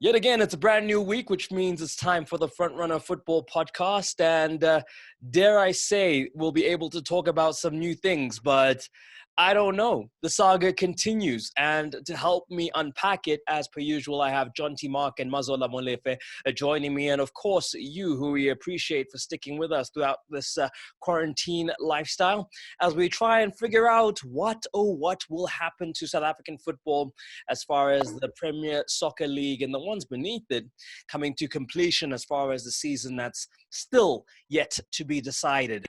Yet again, it's a brand new week, which means it's time for the Frontrunner Football Podcast. And dare I say, we'll be able to talk about some new things, but I don't know. The saga continues. And to help me unpack it, as per usual, I have John T. Mark and Mazola Molefe joining me. And of course, you, who we appreciate for sticking with us throughout this quarantine lifestyle, as we try and figure out what will happen to South African football as far as the Premier Soccer League and the ones beneath it coming to completion as far as the season that's still yet to be decided.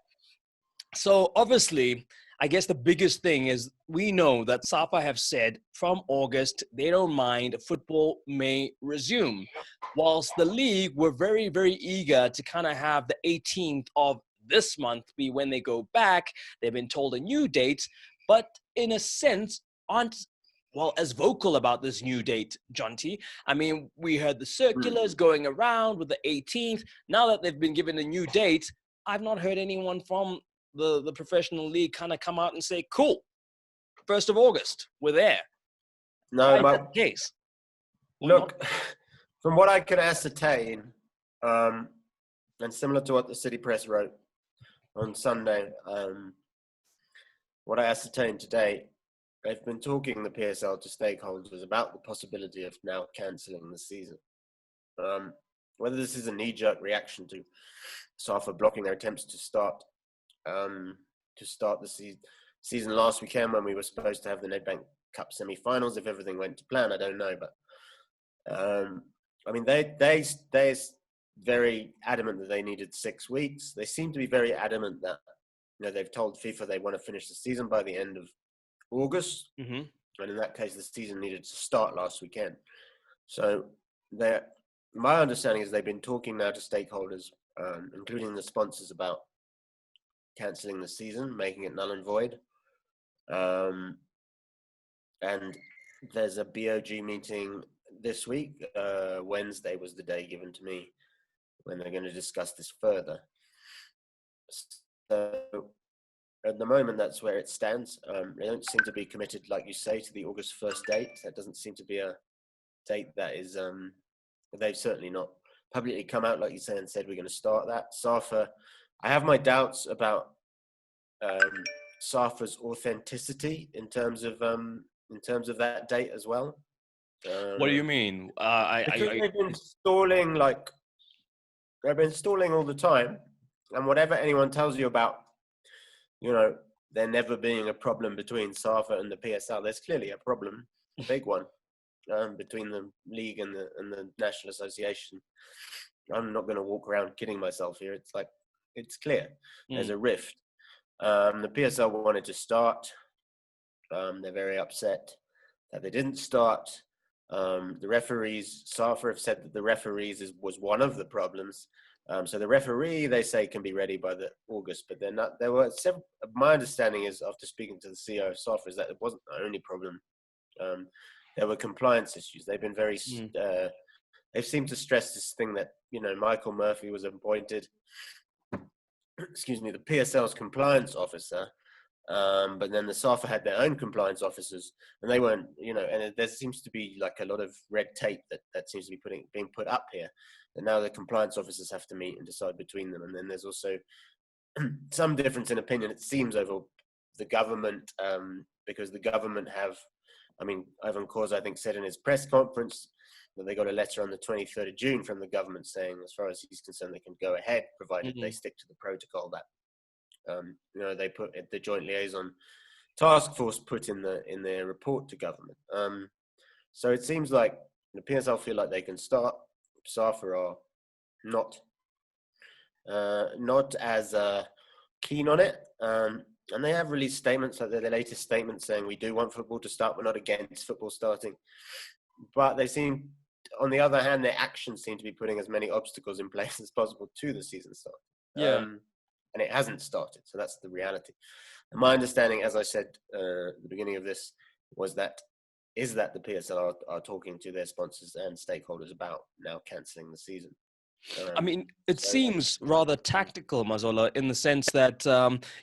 So obviously, I guess the biggest thing is we know that SAFA have said from August, they don't mind football may resume. Whilst the league were very, very eager to kind of have the 18th of this month be when they go back. They've been told a new date, but in a sense, aren't as vocal about this new date, John T. I mean, we heard the circulars going around with the 18th. Now that they've been given a new date, I've not heard anyone from the professional league kind of come out and say, cool, 1st of August, we're there. No, my case. Look, from what I can ascertain, and similar to what the City Press wrote on Sunday, what I ascertained today, they've been talking, the PSL, to stakeholders about the possibility of now cancelling the season. Whether this is a knee-jerk reaction to SAFA blocking their attempts to start the season last weekend when we were supposed to have the Nedbank Cup semi-finals, if everything went to plan, I don't know. But I mean, they're very adamant that they needed 6 weeks. They seem to be very adamant that they've told FIFA they want to finish the season by the end of August, and in that case, the season needed to start last weekend. So, my understanding is they've been talking now to stakeholders, including the sponsors, about cancelling the season, making it null and void. And there's a BOG meeting this week. Wednesday was the day given to me when they're going to discuss this further. So at the moment, that's where it stands. They don't seem to be committed, like you say, to the August 1st date. That doesn't seem to be a date that is, they've certainly not publicly come out, like you say, and said we're going to start that. SAFA, I have my doubts about SAFA's authenticity in terms of that date as well. What do you mean? They've been stalling, they've been stalling all the time, and whatever anyone tells you about, there never being a problem between SAFA and the PSL, there's clearly a problem, a big one, between the league and the National Association. I'm not going to walk around kidding myself here. It's clear. There's a rift. The PSL wanted to start. They're very upset that they didn't start. The referees, SAFA have said that the referees was one of the problems. So the referee, they say, can be ready by the August, but they're not. There were several. My understanding is, after speaking to the CEO of SAFA, is that it wasn't the only problem. There were compliance issues. They've been very. They've seemed to stress this thing that Michael Murphy was appointed. Excuse me, the PSL's compliance officer, but then the SAFA had their own compliance officers, and they weren't. And there seems to be a lot of red tape that seems to be being put up here. And now the compliance officers have to meet and decide between them. And then there's also some difference in opinion, it seems, over the government, because the government Ivan Ngcongca, I think, said in his press conference that they got a letter on the 23rd of June from the government saying, as far as he's concerned, they can go ahead, provided they stick to the protocol that, they put the Joint Liaison Task Force put in their report to government. So it seems like the PSL feel like they can start. SAFA are not as keen on it, and they have released statements, like their latest statement saying we do want football to start, we're not against football starting, but they seem, on the other hand, their actions seem to be putting as many obstacles in place as possible to the season start. And it hasn't started, so that's the reality. And my understanding, as I said at the beginning of this, is that the PSL are talking to their sponsors and stakeholders about now cancelling the season. It seems rather tactical, Mazola, in the sense that,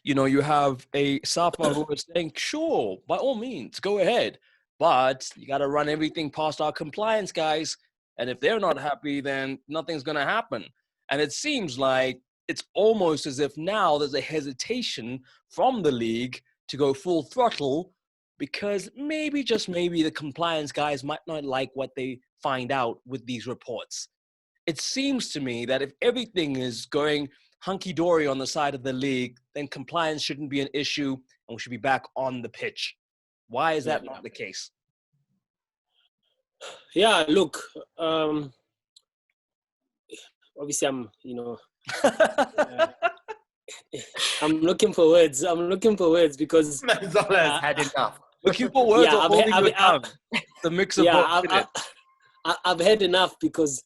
you have a SAFA who is saying, sure, by all means, go ahead. But you got to run everything past our compliance guys. And if they're not happy, then nothing's going to happen. And it seems like it's almost as if now there's a hesitation from the league to go full throttle because maybe, just maybe, the compliance guys might not like what they find out with these reports. It seems to me that if everything is going hunky-dory on the side of the league, then compliance shouldn't be an issue and we should be back on the pitch. Why is that not the case? Yeah, look, obviously I'm looking for words. Because Manzola's had enough. Looking for words or holding your tongue. The mix of both. I've had enough because,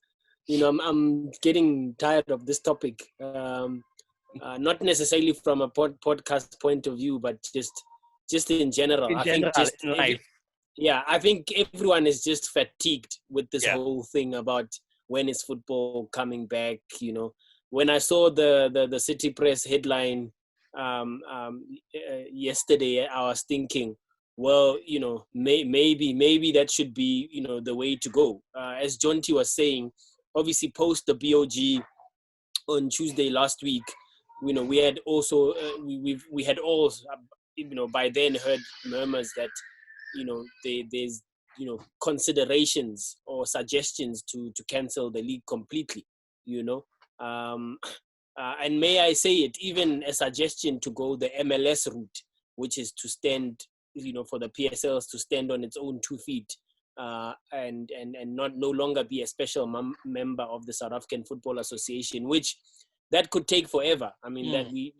I'm getting tired of this topic. Not necessarily from a podcast point of view, but just in general. In life. I think everyone is just fatigued with this whole thing about when is football coming back. When I saw the City Press headline yesterday, I was thinking, well, maybe that should be, the way to go. As Jonty was saying, obviously post the BOG on Tuesday last week, we had also we had all by then heard murmurs that there's considerations or suggestions to cancel the league completely. And may I say it, even a suggestion to go the MLS route, which is to stand, for the PSLs to stand on its own 2 feet, and not no longer be a special member of the South African Football Association, which that could take forever. I mean, that we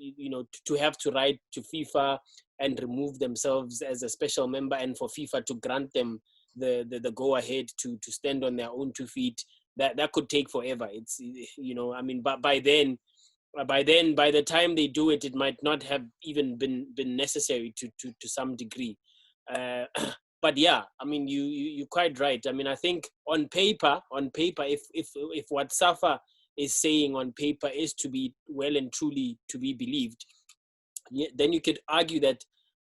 to have to write to FIFA and remove themselves as a special member, and for FIFA to grant them the go ahead to stand on their own 2 feet, that could take forever. It's but by the time they do it, it might not have even been necessary to some degree. But yeah, I mean, you're quite right. I mean, I think on paper, if what SAFA is saying on paper is to be well and truly to be believed, then you could argue that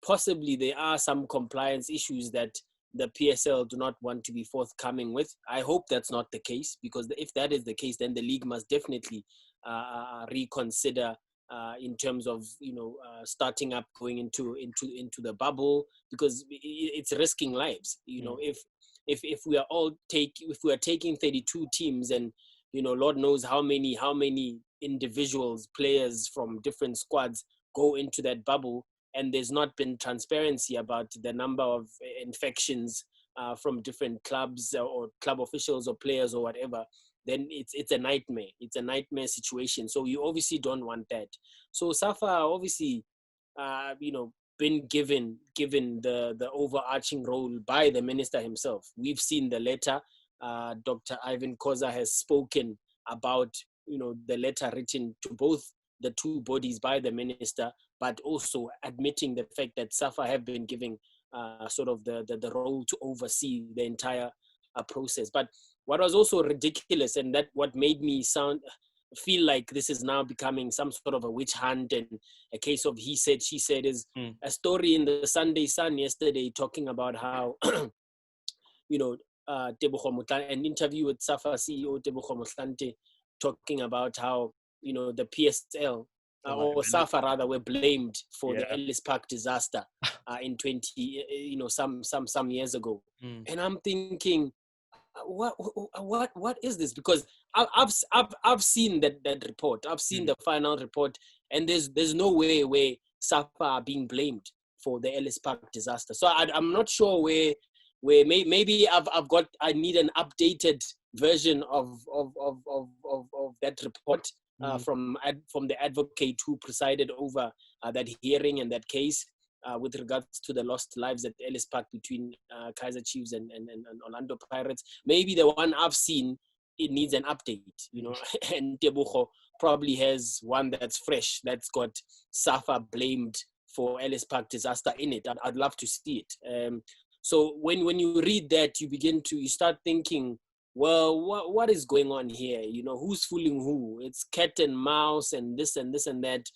possibly there are some compliance issues that the PSL do not want to be forthcoming with. I hope that's not the case, because if that is the case, then the league must definitely reconsider in terms of starting up, going into the bubble, because it's risking lives. If we are taking 32 teams, and Lord knows how many individuals, players from different squads go into that bubble, and there's not been transparency about the number of infections from different clubs or club officials or players or whatever, then it's a nightmare. It's a nightmare situation. So you obviously don't want that. So SAFA obviously, been given the overarching role by the minister himself. We've seen the letter. Dr. Ivan Khoza has spoken about, the letter written to both the two bodies by the minister, but also admitting the fact that SAFA have been giving sort of the role to oversee the entire process. But what was also ridiculous, and that what made me feel like this is now becoming some sort of a witch hunt and a case of he said, she said, is a story in the Sunday Sun yesterday talking about how, an interview with SAFA CEO Tebogo Motlanthe, talking about how, the PSL or SAFA rather were blamed for the Ellis Park disaster in some years ago. And I'm thinking, what is this? Because I've seen that report. I've seen the final report, and there's no way where SAFA are being blamed for the Ellis Park disaster. So I'm not sure where maybe I need an updated version of that report from the advocate who presided over that hearing and that case with regards to the lost lives at Ellis Park between Kaizer Chiefs and Orlando Pirates. Maybe the one I've seen, it needs an update, and Tebogo probably has one that's fresh, that's got SAFA blamed for Ellis Park disaster in it. I'd love to see it. So when you read that, you start thinking, well, what is going on here? Who's fooling who? It's cat and mouse and this and this and that.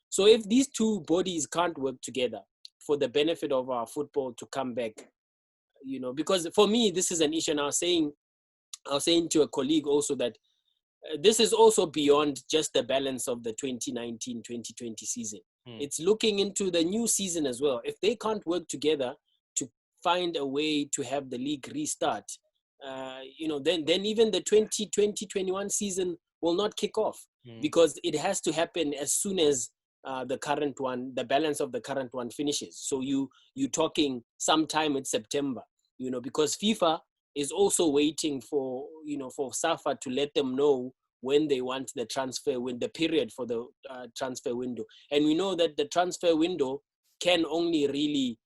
So if these two bodies can't work together for the benefit of our football to come back, because for me, this is an issue now saying I was saying to a colleague also that this is also beyond just the balance of the 2019-2020 season. It's looking into the new season as well. If they can't work together to find a way to have the league restart, then even the 2020-21 season will not kick off, because it has to happen as soon as the balance of the current one finishes. So you're talking sometime in September, because FIFA is also waiting for SAFA to let them know when they want the the period for the transfer window. And we know that the transfer window can only really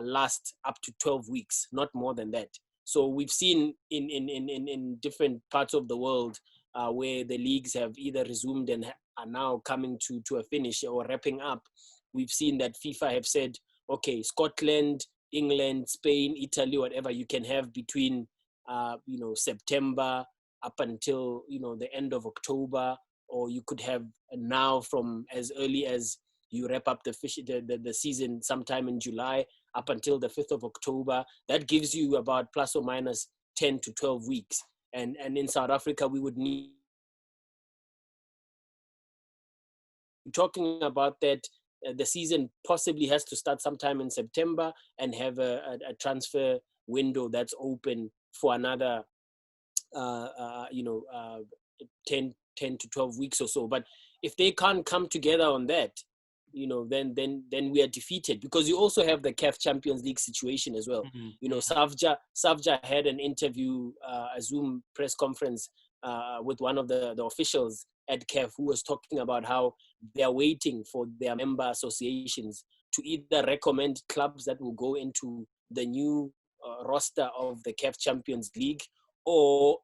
last up to 12 weeks, not more than that. So we've seen in different parts of the world where the leagues have either resumed and are now coming to a finish or wrapping up. We've seen that FIFA have said, okay, Scotland, England, Spain, Italy, whatever, you can have between September up until the end of October, or you could have now from as early as you wrap up the season sometime in July up until the 5th of October. That gives you about plus or minus 10 to 12 weeks. And in South Africa, we would need, talking about that, the season possibly has to start sometime in September and have a transfer window that's open for another 10 to 12 weeks or so. But if they can't come together on that, then we are defeated, because you also have the CAF Champions League situation as well. Savja had an interview, a Zoom press conference with one of the officials at CAF, who was talking about how they're waiting for their member associations to either recommend clubs that will go into the new roster of the CAF Champions League, or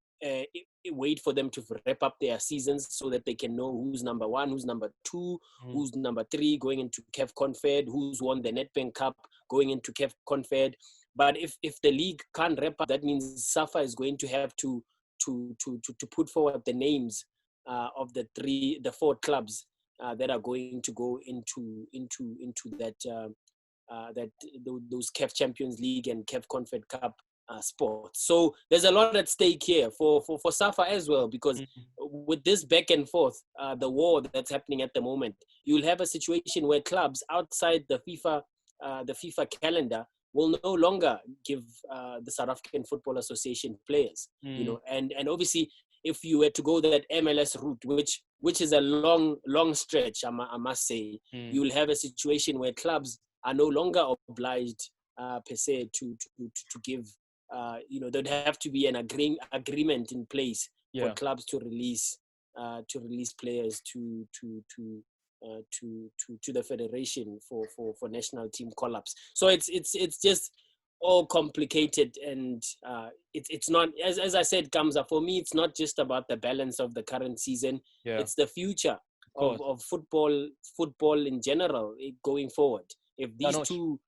wait for them to wrap up their seasons so that they can know who's number one, who's number two, who's number three going into CAF Confed, who's won the Nedbank Cup going into CAF Confed. But if the league can't wrap up, that means SAFA is going to have to put forward the names of the four clubs that are going to go into those CAF Champions League and CAF Confed Cup sports. So there's a lot at stake here for SAFA as well, because with this back and forth, the war that's happening at the moment, you'll have a situation where clubs outside the FIFA calendar will no longer give the South African Football Association players. And obviously, if you were to go that MLS route, which is a long stretch, I must say, you'll have a situation where clubs are no longer obliged per se to give. There'd have to be an agreement in place for clubs to release players to the federation for national team call-ups. So it's just all complicated, and it's not, as I said, Kamza, for me, it's not just about the balance of the current season. It's the future of football in general going forward. If these two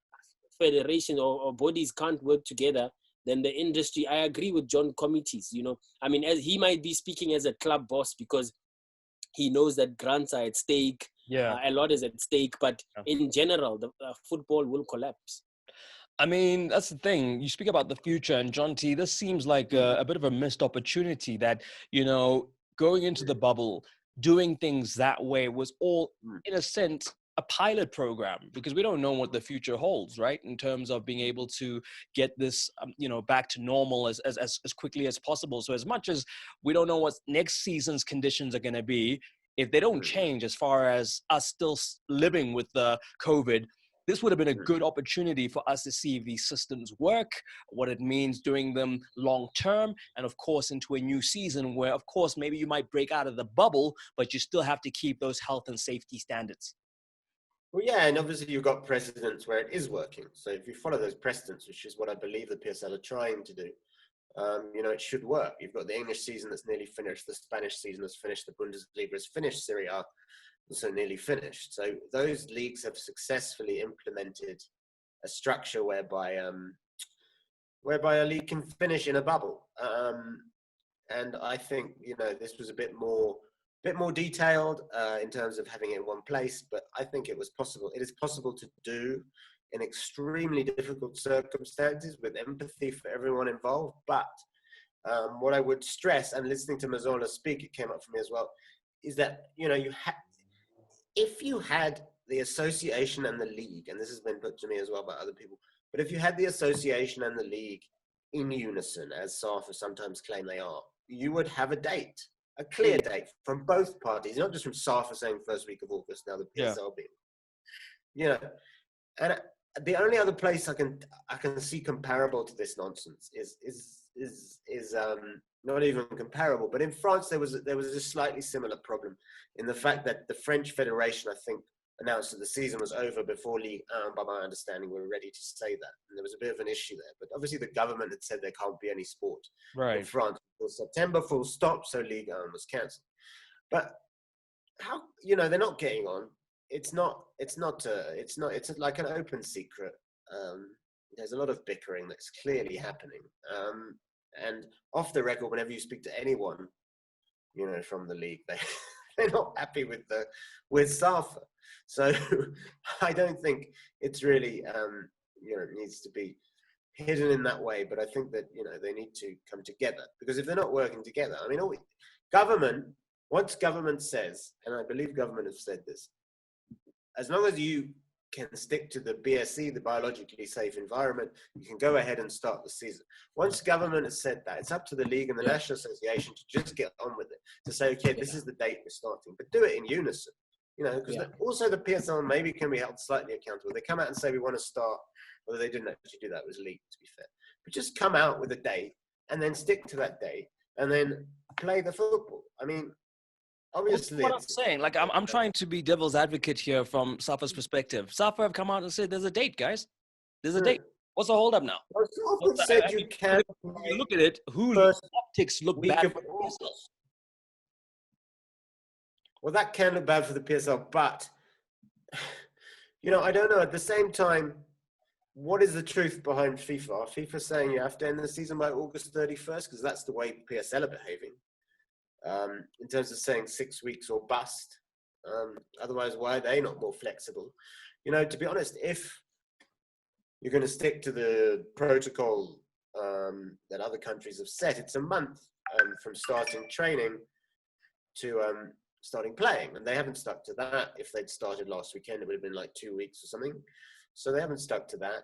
federations or bodies can't work together, then the industry, I agree with John Committees, as he might be speaking as a club boss because he knows that grants are at stake, a lot is at stake, but in general, the football will collapse. That's the thing. You speak about the future, and John T, this seems like a bit of a missed opportunity that, going into the bubble, doing things that way was all, in a sense, a pilot program, because we don't know what the future holds, right? In terms of being able to get this, back to normal as quickly as possible. So as much as we don't know what next season's conditions are going to be, if they don't change as far as us still living with the COVID, this would have been a good opportunity for us to see if these systems work, what it means doing them long term, and of course into a new season where, of course, maybe you might break out of the bubble, but you still have to keep those health and safety standards. Well, yeah, and obviously you've got precedents where it is working. So if you follow those precedents, which is what I believe the PSL are trying to do, it should work. You've got the English season that's nearly finished, the Spanish season that's finished, the Bundesliga is finished, Serie A also nearly finished. So those leagues have successfully implemented a structure whereby a league can finish in a bubble. And I think this was a bit more detailed in terms of having it in one place, but I think it was possible. It is possible to do in extremely difficult circumstances with empathy for everyone involved. But what I would stress, and listening to Mazzola speak, it came up for me as well, is that, if you had the association and the league, and this has been put to me as well by other people, but if you had the association and the league in unison, as SAFA sometimes claim they are, you would have a date, a clear date from both parties, not just from SAFA saying first week of August, now the PSL being, and the only other place I can see comparable to this nonsense is not even comparable, but in France there was a slightly similar problem in the fact that the French Federation, I think, announced that the season was over before Ligue 1, by my understanding, were ready to say that, and there was a bit of an issue there. But obviously the government had said there can't be any sport in France until September, full stop, so Ligue 1 was cancelled. But how, they're not getting on. It's like an open secret. There's a lot of bickering that's clearly happening. And off the record, whenever you speak to anyone, from the league, they're not happy with SAFA. So I don't think it's really, it needs to be hidden in that way. But I think that, they need to come together, because if they're not working together, I mean, once government says, and I believe government has said this, as long as you can stick to the BSE, the biologically safe environment, you can go ahead and start the season. Once government has said that, it's up to the league and the National Association to just get on with it, to say, okay, this is the date we're starting, but do it in unison. Because also the PSL maybe can be held slightly accountable. They come out and say we want to start, although they didn't actually do that, it was leaked, to be fair. But just come out with a date and then stick to that date and then play the football. I mean, obviously, what I'm saying, like I'm trying to be devil's advocate here from SAFA's perspective. SAFA have come out and said there's a date, guys. There's a date. What's the hold up now? Well, said you can. You look at it. Whose optics look bad for the PSL? Well, that can look bad for the PSL, but I don't know. At the same time, what is the truth behind FIFA? Are FIFA saying you have to end the season by August 31st? Because that's the way PSL are behaving. In terms of saying 6 weeks or bust. Otherwise, why are they not more flexible? To be honest, if you're going to stick to the protocol that other countries have set, it's a month from starting training to starting playing. And they haven't stuck to that. If they'd started last weekend, it would have been like 2 weeks or something. So they haven't stuck to that.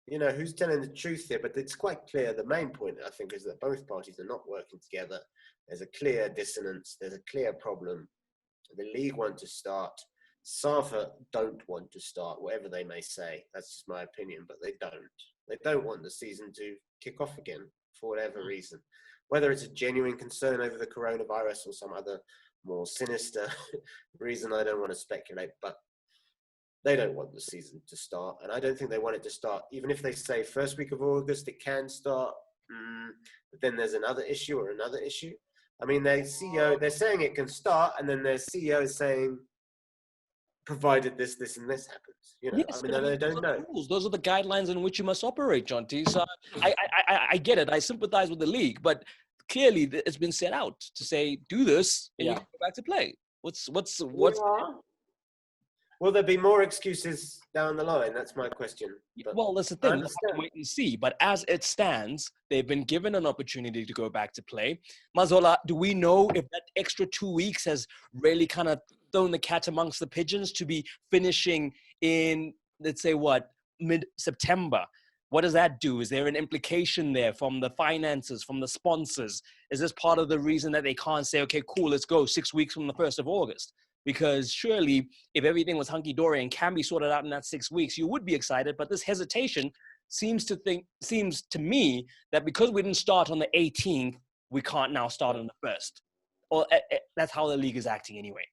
Who's telling the truth here? But it's quite clear. The main point, I think, is that both parties are not working together. There's a clear dissonance. There's a clear problem. The league want to start. SAFA don't want to start, whatever they may say. That's just my opinion, but they don't. They don't want the season to kick off again for whatever reason. Whether it's a genuine concern over the coronavirus or some other more sinister reason, I don't want to speculate, but they don't want the season to start, and I don't think they want it to start. Even if they say first week of August, it can start, but then there's another issue or another issue. I mean, their CEO, they're saying it can start, and then their CEO is saying, provided this, and this happens. Yes, I mean, they don't know. Those are the guidelines in which you must operate, John T. So I get it. I sympathize with the league, but clearly it's been set out to say, do this, and you can go back to play. What's Will there be more excuses down the line? That's my question. But well, that's the thing. We'll have to wait and see. But as it stands, they've been given an opportunity to go back to play. Mazzola, do we know if that extra 2 weeks has really kind of thrown the cat amongst the pigeons to be finishing in, let's say, mid-September? What does that do? Is there an implication there from the finances, from the sponsors? Is this part of the reason that they can't say, okay, cool, let's go 6 weeks from the 1st of August? Because surely if everything was hunky-dory and can be sorted out in that 6 weeks, you would be excited. But this hesitation seems to me that because we didn't start on the 18th, we can't now start on the 1st. Or that's how the league is acting anyway.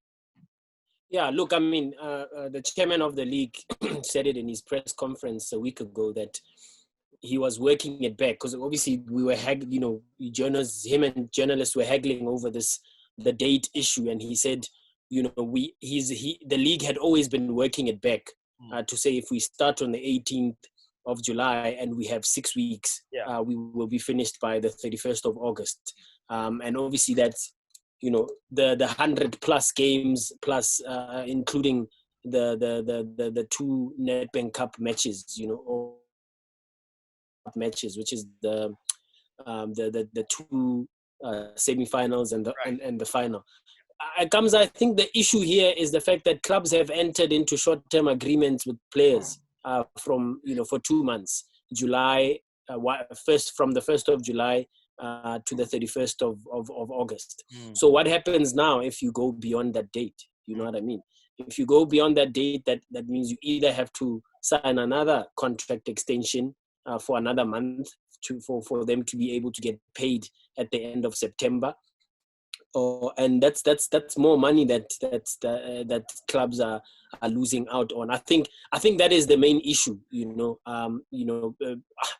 Yeah, look, I mean, the chairman of the league said it in his press conference a week ago that he was working it back because obviously we were him and journalists were haggling over the date issue, and he said, the league had always been working it back to say if we start on the 18th of July and we have 6 weeks, we will be finished by the 31st of August. And obviously that's, the 100 plus games plus including the 2 Nedbank Cup matches, matches, which is the the two semi-finals and the final. Kamza, I think the issue here is the fact that clubs have entered into short-term agreements with players from for 2 months, July from the 1st of July to the 31st of August. So what happens now if you go beyond that date? You know what I mean? If you go beyond that date, that means you either have to sign another contract extension for another month for them to be able to get paid at the end of September. And that's more money that clubs are losing out on. I think that is the main issue.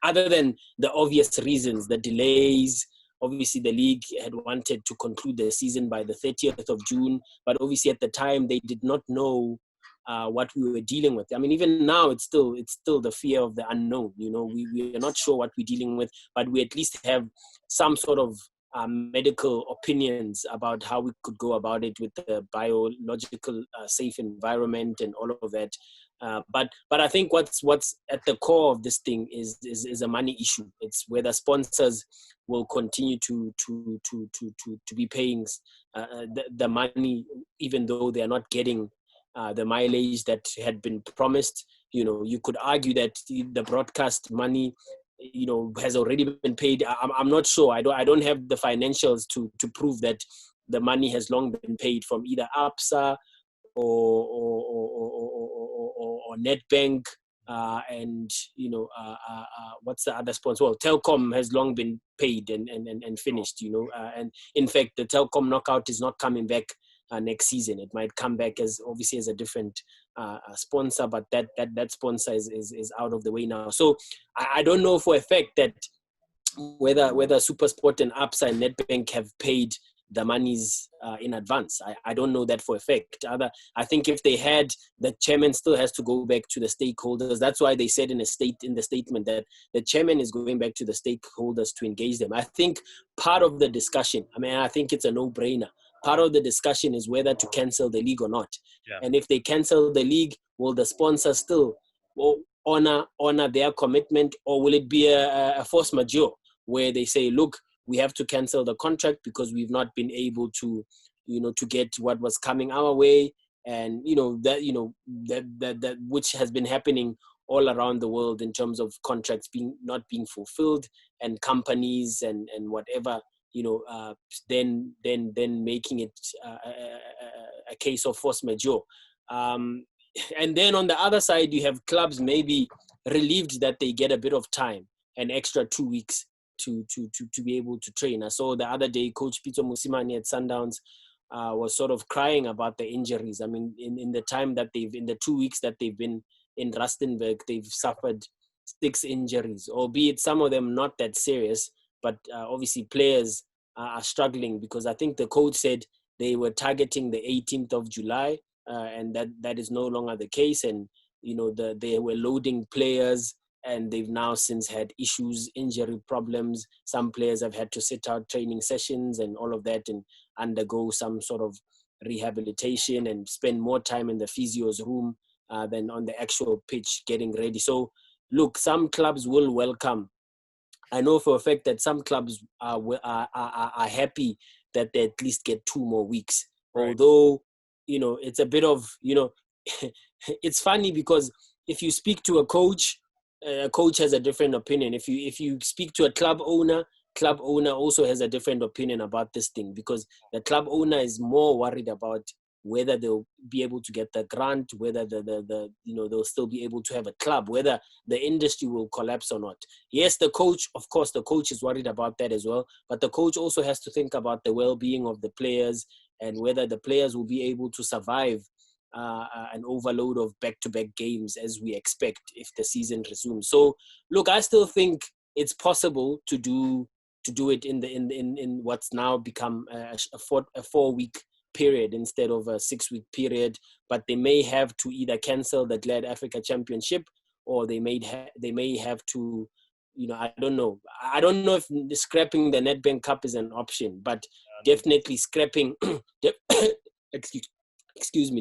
Other than the obvious reasons, the delays. Obviously, the league had wanted to conclude the season by the 30th of June, but obviously at the time they did not know what we were dealing with. I mean, even now it's still the fear of the unknown. We are not sure what we're dealing with, but we at least have some sort of medical opinions about how we could go about it with the biological safe environment and all of that. But I think what's at the core of this thing is a money issue. It's whether sponsors will continue to be paying the money, even though they are not getting the mileage that had been promised. You could argue that the broadcast money has already been paid. I'm not sure. I don't have the financials to prove that the money has long been paid from either APSA or Nedbank and what's the other sponsor? Well, Telkom has long been paid and finished. And in fact, the Telkom knockout is not coming back next season. It might come back as a different sponsor, but that sponsor is out of the way now. So I don't know for a fact that whether SuperSport and APSA and Nedbank have paid the monies in advance. I don't know that for a fact. I think if they had, the chairman still has to go back to the stakeholders. That's why they said in the statement that the chairman is going back to the stakeholders to engage them. I think part of the discussion, I think it's a no-brainer. Part of the discussion is whether to cancel the league or not. Yeah. And if they cancel the league, will the sponsor still honor their commitment, or will it be a force majeure where they say, look, we have to cancel the contract because we've not been able to get what was coming our way, and that which has been happening all around the world in terms of contracts not being fulfilled, and companies and whatever. Then making it a case of force majeure. And then on the other side, you have clubs maybe relieved that they get a bit of time, an extra 2 weeks to be able to train. I saw the other day, Coach Peter Musimani at Sundowns was sort of crying about the injuries. I mean, in the time that in the 2 weeks that they've been in Rustenburg, they've suffered 6 injuries, albeit some of them not that serious. But obviously players are struggling because I think the coach said they were targeting the 18th of July, and that is no longer the case. And, they were loading players, and they've now since had issues, injury problems. Some players have had to sit out training sessions and all of that and undergo some sort of rehabilitation and spend more time in the physio's room than on the actual pitch getting ready. So, look, some clubs will welcome. I know for a fact that some clubs are happy that they at least get 2 more weeks. Right. Although, it's a bit of, it's funny because if you speak to a coach has a different opinion. If you speak to a club owner also has a different opinion about this thing, because the club owner is more worried about whether they'll be able to get the grant, whether they'll still be able to have a club, whether the industry will collapse or not. Yes, the coach is worried about that as well, but the coach also has to think about the well-being of the players and whether the players will be able to survive an overload of back-to-back games as we expect if the season resumes. So, look, I still think it's possible to do it in what's now become a 4-week period instead of a 6-week period, but they may have to either cancel the Glad Africa Championship, or they may have to, I don't know if scrapping the Nedbank Cup is an option, but definitely scrapping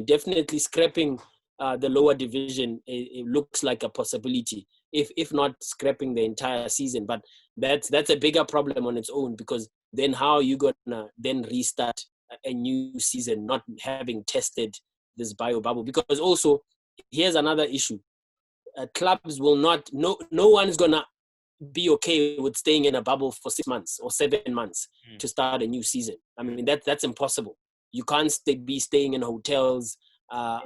definitely scrapping the lower division, it looks like a possibility, if not scrapping the entire season. But that's a bigger problem on its own, because then how are you gonna then restart a new season not having tested this bio bubble? Because also here's another issue: clubs will not, no one's gonna be okay with staying in a bubble for 6 months or 7 months to start a new season. I mean, that's impossible. You can't be staying in hotels for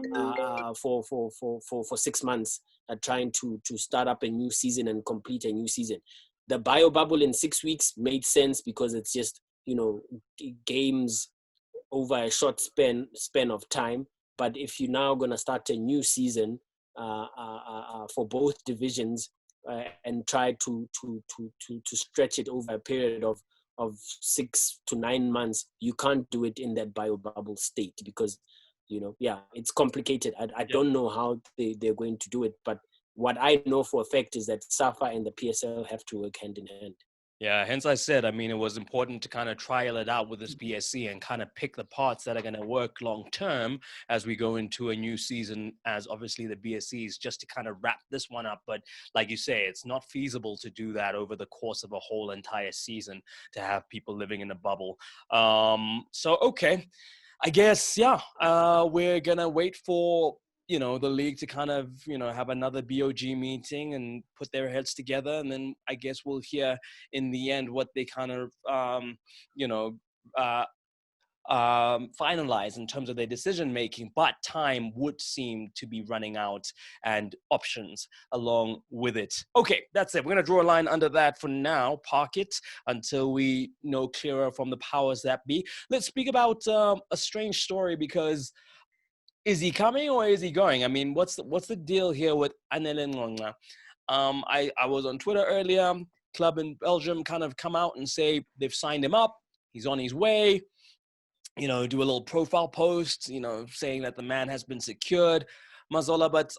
6 months trying to start up a new season and complete a new season. The bio bubble in 6 weeks made sense because it's just, games over a short span of time. But if you're now going to start a new season for both divisions and try to stretch it over a period of 6 to 9 months, you can't do it in that bio bubble state because, it's complicated. I don't know how they're going to do it, but what I know for a fact is that SAFA and the PSL have to work hand in hand. Yeah, hence I said, I mean, it was important to kind of trial it out with this BSC and kind of pick the parts that are going to work long term as we go into a new season, as obviously the BSCs, just to kind of wrap this one up. But like you say, it's not feasible to do that over the course of a whole entire season, to have people living in a bubble. Okay, I guess, we're going to wait for the league to kind of, have another BOG meeting and put their heads together. And then I guess we'll hear in the end what they kind of, finalize in terms of their decision making. But time would seem to be running out and options along with it. Okay, that's it. We're going to draw a line under that for now, park it until we know clearer from the powers that be. Let's speak about a strange story, because is he coming or is he going? I mean, what's the deal here with Anele Ngcongca? I was on Twitter earlier. Club in Belgium kind of come out and say they've signed him up. He's on his way. Do a little profile post, saying that the man has been secured, Mazola. But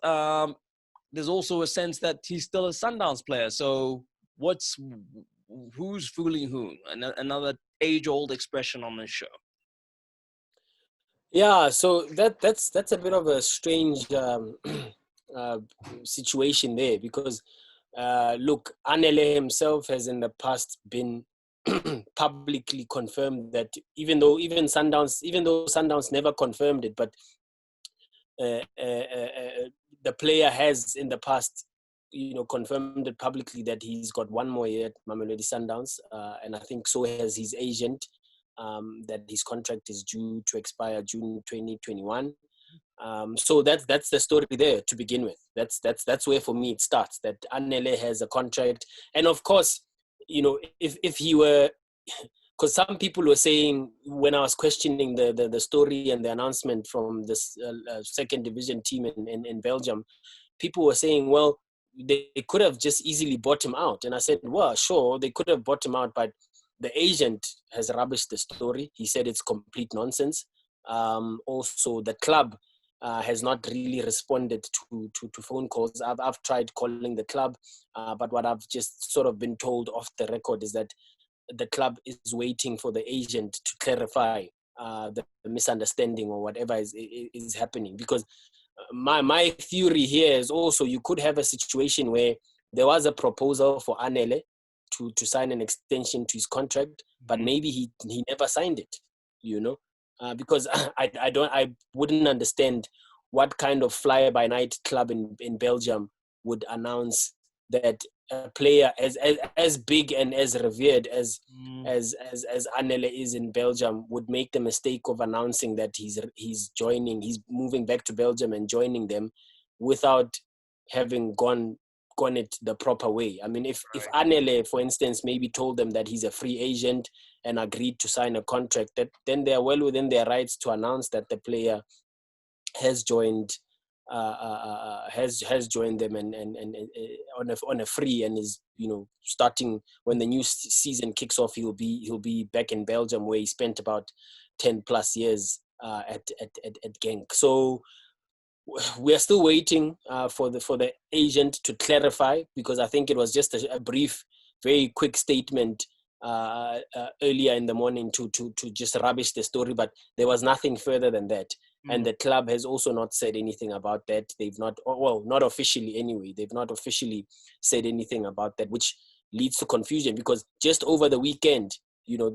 there's also a sense that he's still a Sundowns player. So who's fooling who? Another age-old expression on this show. Yeah, so that's a bit of a strange situation there, because look, Anele himself has in the past been publicly confirmed that even though Sundowns never confirmed it, but the player has in the past confirmed it publicly that he's got one more year at Mamelodi Sundowns, and I think so has his agent. That his contract is due to expire June 2021. So that's the story there to begin with. That's where for me it starts, that Anele has a contract. And of course, if he were, because some people were saying, when I was questioning the story and the announcement from this second division team in Belgium, people were saying, well, they could have just easily bought him out. And I said, well, sure, they could have bought him out, but the agent has rubbished the story. He said it's complete nonsense. Also, the club has not really responded to phone calls. I've tried calling the club, but what I've just sort of been told off the record is that the club is waiting for the agent to clarify the misunderstanding or whatever is happening. Because my theory here is also, you could have a situation where there was a proposal for Anele to sign an extension to his contract, but maybe he never signed it, because I wouldn't understand what kind of fly-by-night club in Belgium would announce that a player as big and as revered as Anele is in Belgium would make the mistake of announcing that he's moving back to Belgium and joining them without having gone it the proper way. I mean, if Anele, for instance, maybe told them that he's a free agent and agreed to sign a contract, then they are well within their rights to announce that the player has joined them and on a free, and is starting when the new season kicks off. He'll be back in Belgium, where he spent about 10 plus years at Genk. So we are still waiting for the agent to clarify, because I think it was just a brief, very quick statement earlier in the morning to just rubbish the story, but there was nothing further than that. And the club has also not said anything about that. They've not, well, not officially anyway. They've not officially said anything about that, which leads to confusion, because just over the weekend,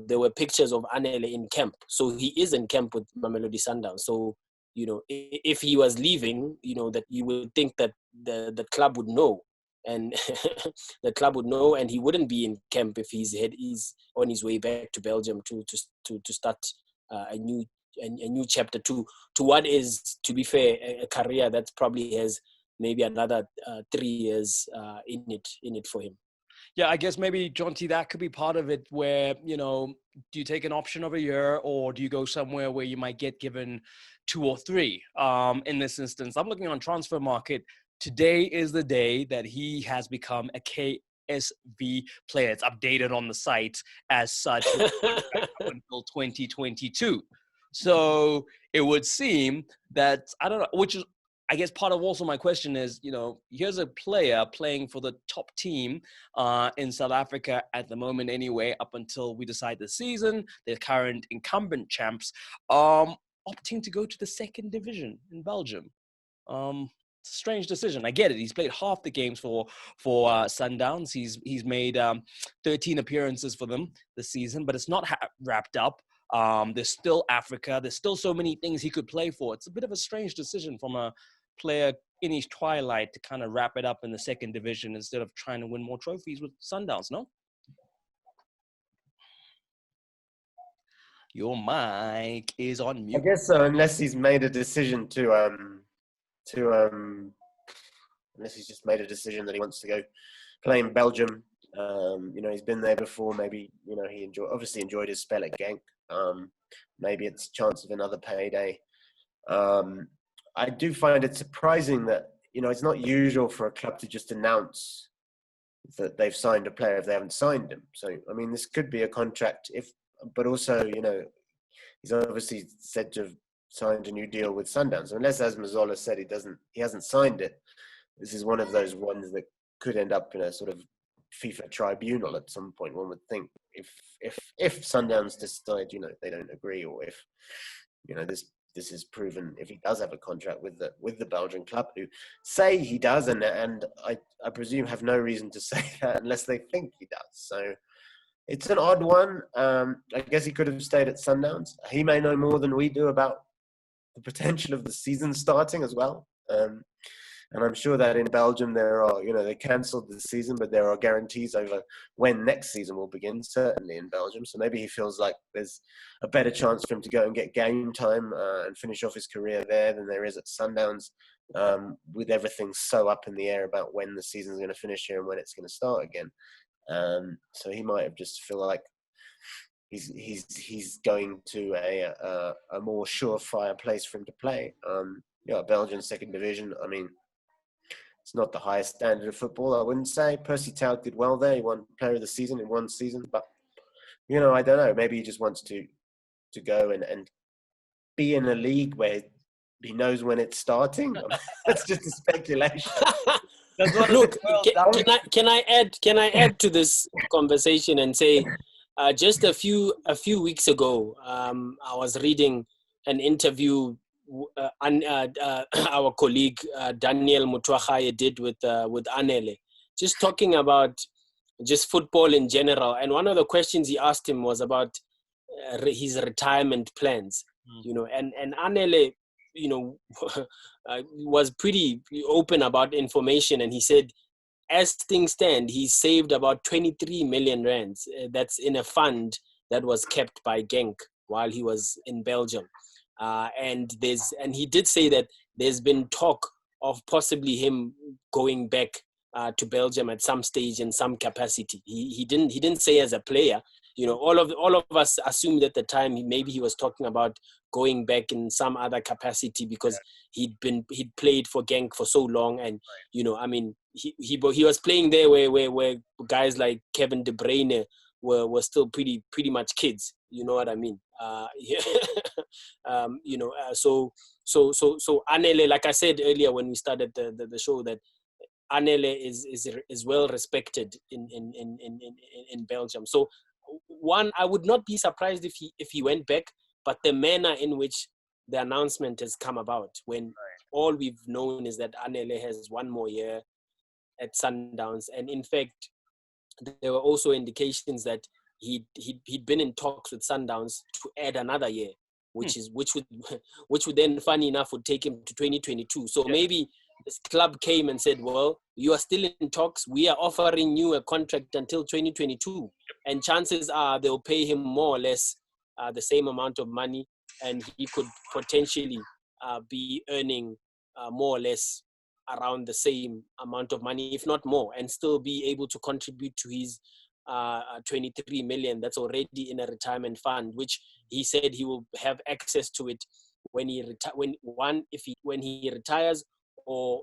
there were pictures of Anele in camp. So he is in camp with Mamelodi Sundowns. So, if he was leaving, that you would think that the club would know. And the club would know, and he wouldn't be in camp if he's on his way back to Belgium to start a new chapter to what is, to be fair, a career that probably has maybe another 3 years in it for him. Yeah, I guess maybe, Jonty, that could be part of it where, do you take an option of a year, or do you go somewhere where you might get given 2 or 3? In this instance, I'm looking on Transfer Market. Today is the day that he has become a KSV player. It's updated on the site as such until 2022. So it would seem that, I don't know, which is, I guess part of also my question is, here's a player playing for the top team in South Africa at the moment anyway, up until we decide the season, the current incumbent champs, opting to go to the second division in Belgium. It's a strange decision. I get it. He's played half the games for Sundowns. He's made 13 appearances for them this season, but it's not wrapped up. There's still Africa. There's still so many things he could play for. It's a bit of a strange decision from a player in his twilight to kind of wrap it up in the second division instead of trying to win more trophies with Sundowns, no? Your mic is on mute. I guess so, unless he's made a decision unless he's just made a decision that he wants to go play in Belgium. He's been there before. Maybe, he obviously enjoyed his spell at Genk. Maybe it's a chance of another payday. I do find it surprising that, it's not usual for a club to just announce that they've signed a player if they haven't signed him. So, this could be a contract but also, he's obviously said to have signed a new deal with Sundowns. So unless, as Mazola said, he hasn't signed it. This is one of those ones that could end up in a sort of FIFA tribunal at some point. One would think if Sundowns decide, they don't agree, or if, this is proven, if he does have a contract with the Belgian club, who say he does, and I presume have no reason to say that unless they think he does. So it's an odd one. I guess he could have stayed at Sundowns. He may know more than we do about the potential of the season starting as well. And I'm sure that in Belgium there are, they cancelled the season, but there are guarantees over when next season will begin, certainly in Belgium. So maybe he feels like there's a better chance for him to go and get game time and finish off his career there than there is at Sundowns, with everything so up in the air about when the season's going to finish here and when it's going to start again. So he might have just feel like he's going to a more surefire place for him to play. Belgian second division. It's not the highest standard of football, I wouldn't say. Percy Tau did well there. He won Player of the Season in one season, but I don't know. Maybe he just wants to go and be in a league where he knows when it's starting. That's just a speculation. Look, can I add to this conversation and say, just a few weeks ago, I was reading an interview our colleague Daniel Ngcongca did with Anele, just talking about just football in general. And one of the questions he asked him was about his retirement plans. And Anele, was pretty open about information, and he said, as things stand, he saved about 23 million rands. That's in a fund that was kept by Genk while he was in Belgium. And he did say that there's been talk of possibly him going back to Belgium at some stage in some capacity. He didn't say as a player. All of us assumed at the time maybe he was talking about going back in some other capacity because he'd played for Genk for so long, and he was playing there where guys like Kevin De Bruyne were still pretty much kids. You know what I mean? So Anele, like I said earlier when we started the show, that Anele is well respected in Belgium. So I would not be surprised if he went back, but the manner in which the announcement has come about, when all we've known is that Anele has one more year at Sundowns, and in fact, there were also indications that he'd been in talks with Sundowns to add another year, which would then, funny enough, would take him to 2022. So maybe this club came and said, well, you are still in talks. We are offering you a contract until 2022. And chances are they'll pay him more or less the same amount of money, and he could potentially be earning more or less around the same amount of money, if not more, and still be able to contribute to his 23 million that's already in a retirement fund, which he said he will have access to it when he retires, or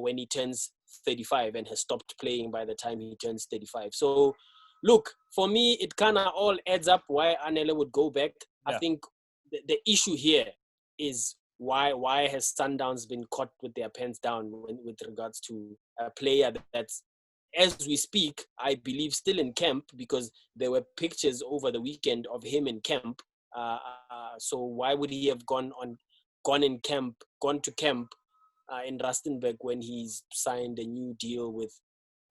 when he turns 35 and has stopped playing by the time he turns 35. So look, for me, it kind of all adds up why Anele would go back. I think the issue here is why has Sundowns been caught with their pants down with regards to a player that's, as we speak, I believe still in camp, because there were pictures over the weekend of him in camp. So why would he have gone to camp in Rustenburg when he's signed a new deal with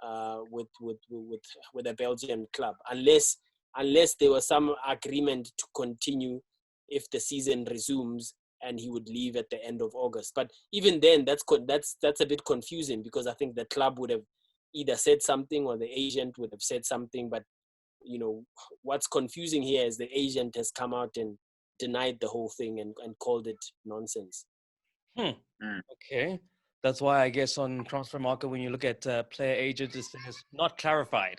a Belgian club? Unless there was some agreement to continue if the season resumes, and he would leave at the end of August. But even then, that's a bit confusing, because I think the club would have either said something or the agent would have said something. But what's confusing here is the agent has come out and denied the whole thing and called it nonsense. Okay, that's why I guess on Transfer Market, when you look at player agent, it says not clarified.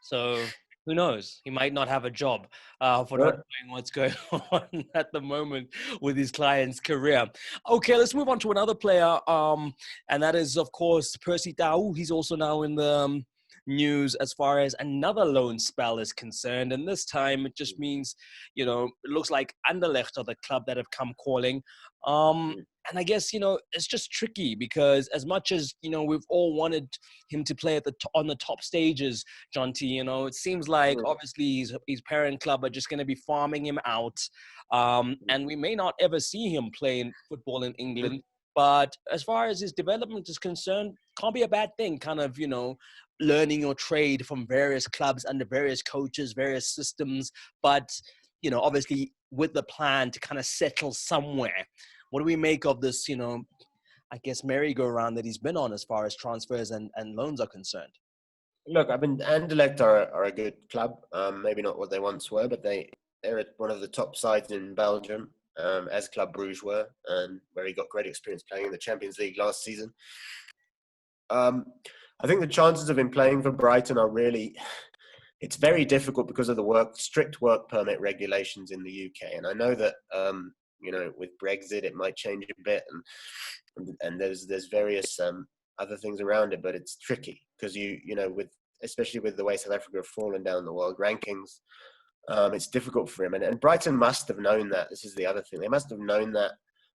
So who knows? He might not have a job for not knowing what's going on at the moment with his client's career. Okay, let's move on to another player, and that is, of course, Percy Tau. He's also now in the news as far as another loan spell is concerned, and this time it just means, it looks like Anderlecht are the club that have come calling. And I guess, it's just tricky, because as much as, we've all wanted him to play on the top stages, Jonty, it seems like obviously his parent club are just going to be farming him out. And we may not ever see him playing football in England. But as far as his development is concerned, can't be a bad thing, kind of, learning your trade from various clubs under various coaches, various systems. But, obviously with the plan to kind of settle somewhere. What do we make of this, I guess, merry-go-round that he's been on as far as transfers and loans are concerned? Look, Anderlecht are a good club. Maybe not what they once were, but they're one of the top sides in Belgium, as Club Brugge were, and where he got great experience playing in the Champions League last season. I think the chances of him playing for Brighton are it's very difficult because of the strict work permit regulations in the UK. And I know that, with Brexit, it might change a bit, and there's various other things around it, but it's tricky because especially with the way South Africa have fallen down the world rankings, it's difficult for him. And Brighton must have known that. This is the other thing. They must have known that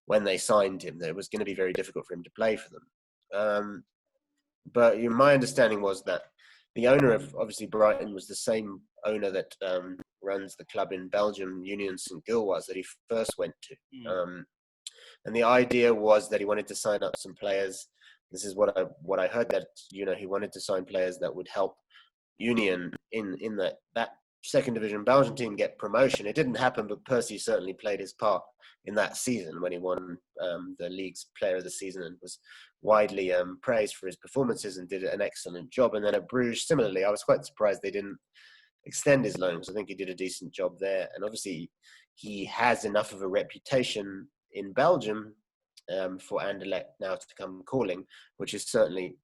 when they signed him, that it was going to be very difficult for him to play for them. But my understanding was that the owner of, obviously, Brighton was the same owner that runs the club in Belgium, Union Saint-Gilloise, that he first went to. And the idea was that he wanted to sign up some players. This is what I heard, that he wanted to sign players that would help Union in that second division Belgian team get promotion. It didn't happen, but Percy certainly played his part in that season when he won the league's player of the season and was widely praised for his performances and did an excellent job. And then at Bruges, similarly, I was quite surprised they didn't extend his loan, because I think he did a decent job there. And obviously he has enough of a reputation in Belgium for Anderlecht now to come calling, which is certainly,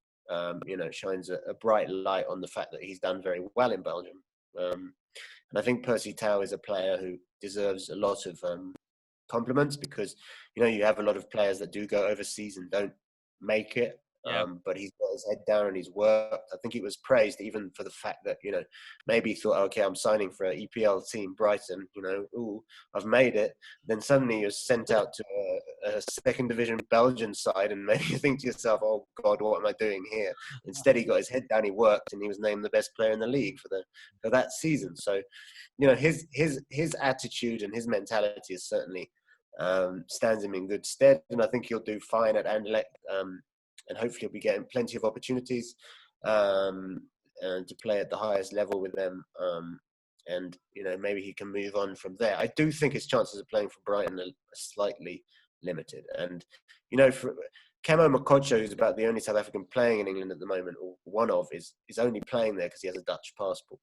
shines a bright light on the fact that he's done very well in Belgium. And I think Percy Tau is a player who deserves a lot of compliments, because, you have a lot of players that do go overseas and don't make it. But he's got his head down and he's worked. I think he was praised even for the fact that, maybe he thought, okay, I'm signing for an EPL team, Brighton, I've made it. Then suddenly you're sent out to a second division Belgian side, and maybe you think to yourself, oh God, what am I doing here? Instead, he got his head down, he worked, and he was named the best player in the league for that season. So, his attitude and his mentality is certainly stands him in good stead. And I think he'll do fine at Anderlecht. And hopefully he'll be getting plenty of opportunities. to play at the highest level with them. And maybe he can move on from there. I do think his chances of playing for Brighton are slightly limited. And for Kemo Makocho, who's about the only South African playing in England at the moment, or one of, is only playing there because he has a Dutch passport.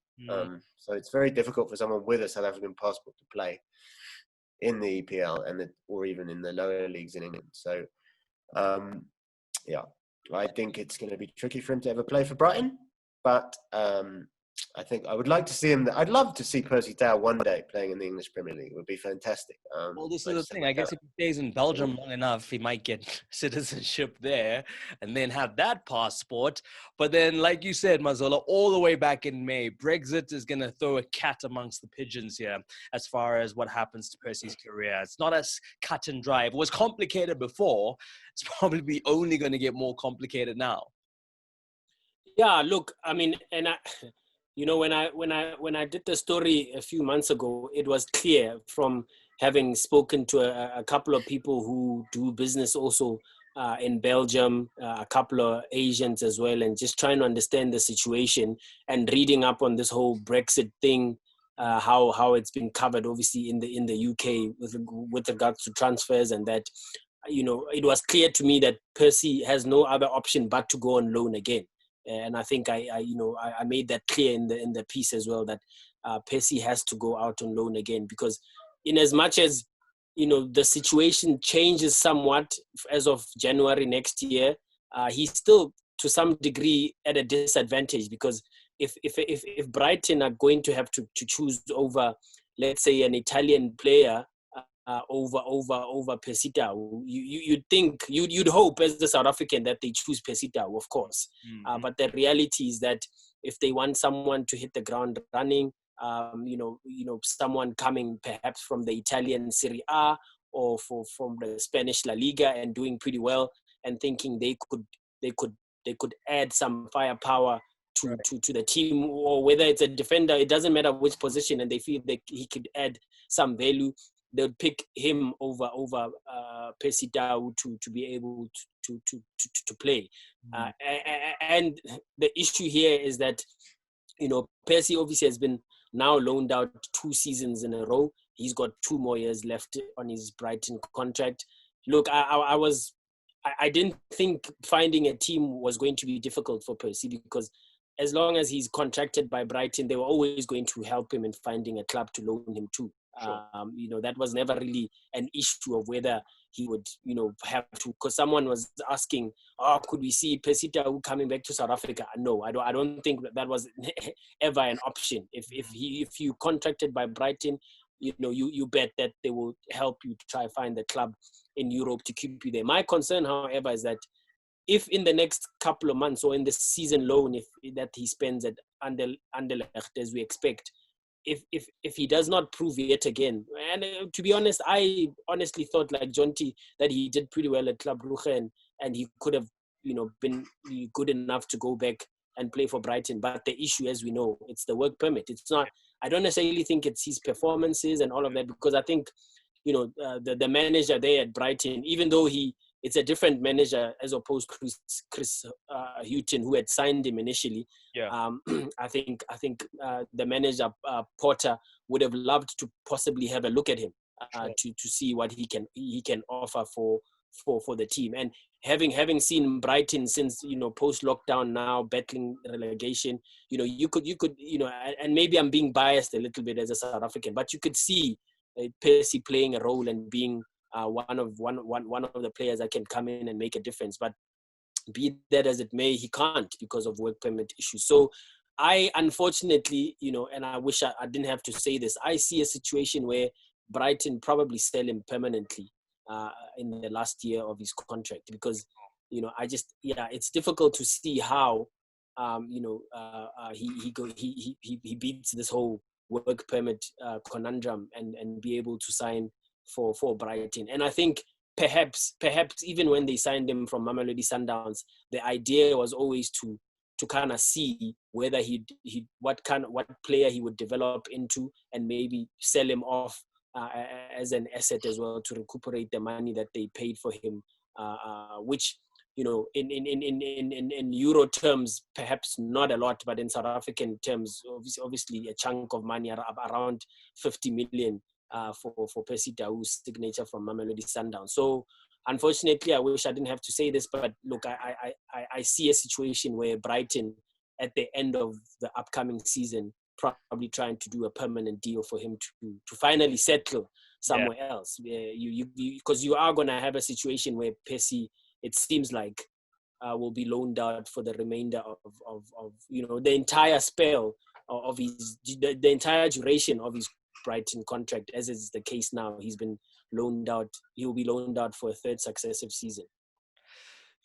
So it's very difficult for someone with a South African passport to play in the EPL or even in the lower leagues in England. So, I think it's going to be tricky for him to ever play for Brighton. But I think I would like to see him. I'd love to see Percy Tau one day playing in the English Premier League. It would be fantastic. Well, this is the thing. I guess if he stays in Belgium long enough, he might get citizenship there and then have that passport. But then, like you said, Mazola, all the way back in May, Brexit is going to throw a cat amongst the pigeons here as far as what happens to Percy's career. It's not as cut and dry. If it was complicated before, it's probably only going to get more complicated now. Yeah, look, I mean, and when I did the story a few months ago, it was clear from having spoken to a couple of people who do business also in Belgium, a couple of Asians as well, and just trying to understand the situation and reading up on this whole Brexit thing, how it's been covered, obviously in the UK with regards to transfers, and that it was clear to me that Percy has no other option but to go on loan again. And I think I made that clear in the piece as well, that Percy has to go out on loan again, because in as much as the situation changes somewhat as of January next year, he's still to some degree at a disadvantage, because if Brighton are going to have to choose over, let's say, an Italian player over Percy Tau, you'd hope as the South African that they choose Percy Tau, of course. But the reality is that if they want someone to hit the ground running, someone coming perhaps from the Italian Serie A or from the Spanish La Liga and doing pretty well, and thinking they could add some firepower to the team, or whether it's a defender, it doesn't matter which position, and they feel that he could add some value, they would pick him over Percy Tau to be able to play. And the issue here is that Percy obviously has been now loaned out 2 seasons in a row. He's got 2 more years left on his Brighton contract. Look, I didn't think finding a team was going to be difficult for Percy, because as long as he's contracted by Brighton, they were always going to help him in finding a club to loan him to. Sure. That was never really an issue of whether he would, have to, because someone was asking, could we see Percy Tau coming back to South Africa? No, I don't think that was ever an option. If you contracted by Brighton, you bet that they will help you to try find the club in Europe to keep you there. My concern, however, is that if in the next couple of months or in the season loan that he spends at Anderlecht, as we expect, if he does not prove yet again, and to be honest, I honestly thought, like Jonty, that he did pretty well at Club Brugge, and he could have, been good enough to go back and play for Brighton. But the issue, as we know, it's the work permit. It's not. I don't necessarily think it's his performances and all of that, because I think, the manager there at Brighton, even though it's a different manager as opposed to Chris Hughton, who had signed him initially. Yeah. I think the manager Potter would have loved to possibly have a look at him to see what he can offer for the team. And having seen Brighton since post lockdown, now battling relegation, you could and maybe I'm being biased a little bit as a South African, but you could see Percy playing a role and being one of the players that can come in and make a difference. But be that as it may, he can't because of work permit issues. So I, unfortunately, and I wish I didn't have to say this, I see a situation where Brighton probably sell him permanently in the last year of his contract, because it's difficult to see how he beats this whole work permit conundrum and be able to sign for Brighton. And I think perhaps even when they signed him from Mamelodi Sundowns, the idea was always to kind of see whether what player he would develop into, and maybe sell him off as an asset as well to recuperate the money that they paid for him, which in Euro terms, perhaps not a lot, but in South African terms, obviously a chunk of money, around 50 million for Percy Taou's signature from Mamelodi Sundowns. So unfortunately, I wish I didn't have to say this, but look, I see a situation where Brighton, at the end of the upcoming season, probably trying to do a permanent deal for him to finally settle somewhere else. Because you are going to have a situation where Percy, it seems like, will be loaned out for the remainder of the entire spell of the entire duration of his Brighton contract, as is the case now. He's been loaned out. He will be loaned out for a third successive season.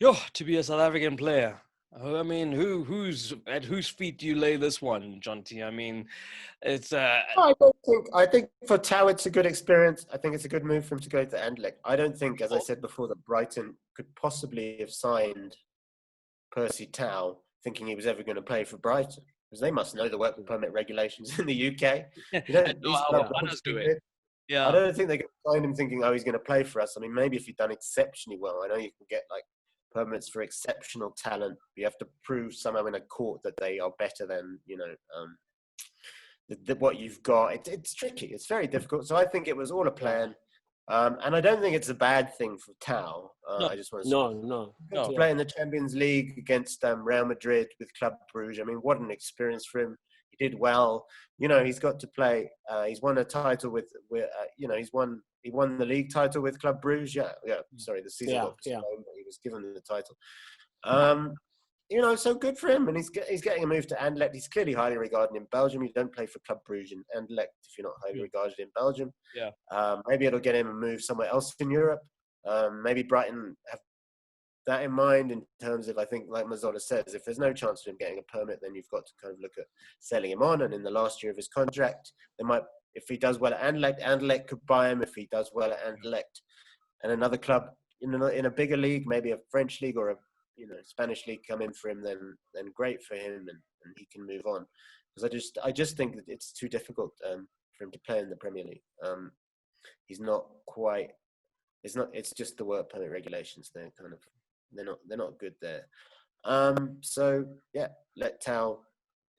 To be a South African player. I mean, who's at whose feet do you lay this one, John T? I mean, it's I think for Tau it's a good experience. I think it's a good move for him to go to Anderlecht. I don't think, as I said before, that Brighton could possibly have signed Percy Tau thinking he was ever going to play for Brighton, because they must know the work permit regulations in the UK. Yeah. I don't think they could sign him thinking, oh, he's going to play for us. I mean, maybe if he'd done exceptionally well, I know you can get like permits for exceptional talent. You have to prove somehow in a court that they are better than, what you've got. It's tricky. It's very difficult. So I think it was all a plan. And I don't think it's a bad thing for Tau. I just want to play in the Champions League against Real Madrid with Club Brugge. I mean, what an experience for him. He did well. He's got to play. He's won a title he won the league title with Club Brugge. Sorry, the season got postponed, but he was given the title. So good for him. And he's getting a move to Anderlecht. He's clearly highly regarded in Belgium. You don't play for Club Brugge and Anderlecht if you're not highly regarded in Belgium. Maybe it'll get him a move somewhere else in Europe. Maybe Brighton have that in mind in terms of, I think, like Mazzola says, if there's no chance of him getting a permit, then you've got to kind of look at selling him on. And in the last year of his contract, they might, if he does well at Anderlecht could buy him. If he does well at Anderlecht and another club in a bigger league, maybe a French league or a Spanish league come in for him, then great for him and he can move on. Because I just think that it's too difficult for him to play in the Premier League. He's not quite. It's just the work permit regulations. They're not good there. So let Tau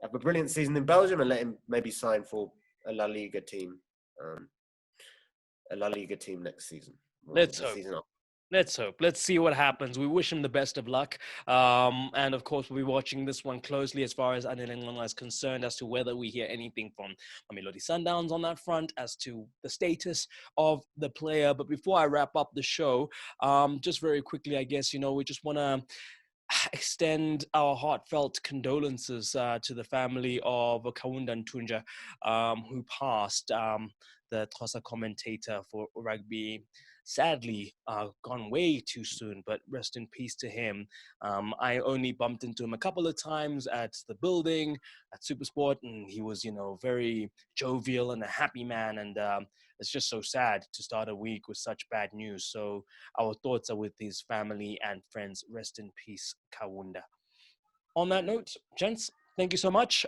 have a brilliant season in Belgium and let him maybe sign for a La Liga team next season. Let's hope. Let's see what happens. We wish him the best of luck. And of course, we'll be watching this one closely as far as Anele Ngcongca is concerned, as to whether we hear anything from Mamelodi Sundowns on that front, as to the status of the player. But before I wrap up the show, just very quickly, I guess, we just want to extend our heartfelt condolences to the family of Anele Ngcongca, who passed, the Xhosa commentator for rugby. Sadly, gone way too soon, but rest in peace to him. I only bumped into him a couple of times at the building, at Supersport, and he was, very jovial and a happy man. And it's just so sad to start a week with such bad news. So our thoughts are with his family and friends. Rest in peace, Kawunda. On that note, gents, thank you so much.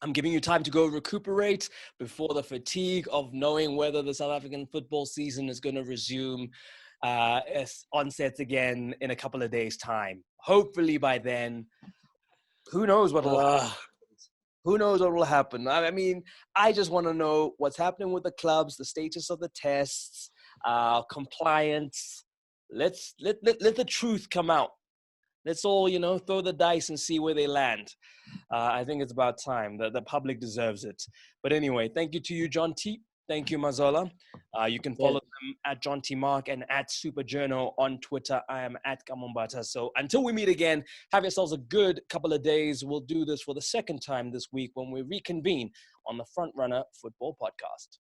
I'm giving you time to go recuperate before the fatigue of knowing whether the South African football season is going to resume onsets again in a couple of days' time. Hopefully by then, who knows what will happen. Who knows what will happen? I mean, I just want to know what's happening with the clubs, the status of the tests, compliance. Let the truth come out. Let's all, throw the dice and see where they land. I think it's about time. The public deserves it. But anyway, thank you to you, John T. Thank you, Mazzola. You can follow them at John T. Mark and at Superjourno on Twitter. I am at Kamumbata. So until we meet again, have yourselves a good couple of days. We'll do this for the second time this week when we reconvene on the Front Runner Football Podcast.